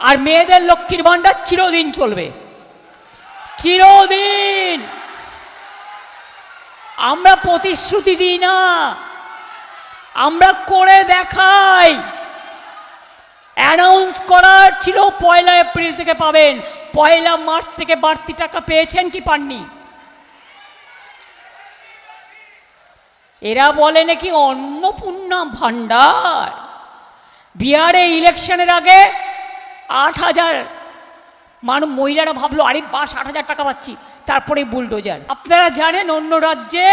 আর মেয়েদের লক্ষ্মীর ভাণ্ডার চিরদিন চলবে, চিরদিন। আমরা প্রতিশ্রুতি দিই না, আমরা করে দেখাই। অ্যানাউন্স করার ছিল 1 এপ্রিল থেকে পাবেন, 1 মার্চ থেকে বাড়তি টাকা পেয়েছেন কি পাননি? এরা বলে নাকি অন্নপূর্ণা ভাণ্ডার। বিহারে ইলেকশনের আগে 8,000 মহিলারা ভাবলো আরে বাস 8,000 টাকা পাচ্ছি, তারপরে বুলডোজার। আপনারা জানেন অন্য রাজ্যে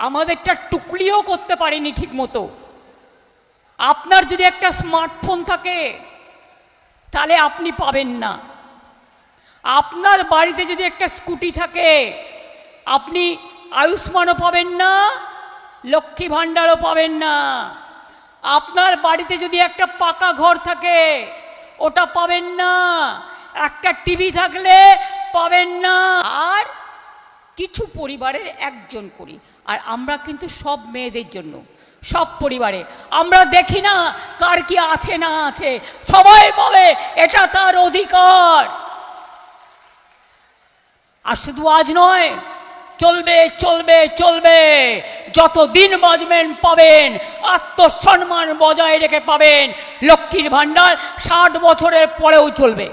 আমাদেরটা টুকলিও করতে পারেনি ঠিক মতো। আপনার যদি একটা স্মার্টফোন থাকে তাহলে আপনি পাবেন না। আপনার বাড়িতে যদি একটা স্কুটি থাকে আপনি আয়ুষ্মানও পাবেন না, লক্ষ্মী ভাণ্ডারও পাবেন না। আপনার বাড়িতে যদি একটা পাকা ঘর থাকে ওটা পাবেন না, একটা টিভি থাকলে পাবেন না। আর কিছু পরিবারের একজন করি, আর আমরা কিন্তু সব মেয়েদের জন্য, সব পরিবারে আমরা দেখি না কার কি আছে না আছে, সবাই পাবে, এটা তার অধিকার। আর শুধু আজ নয়, চলবে চলবে চলবে, যতদিন বাঁচবেন পাবেন, আত্মসম্মান বজায় রেখে পাবেন। লক্ষ্মীর ভাণ্ডার 60 বছরের পরেও চলবে।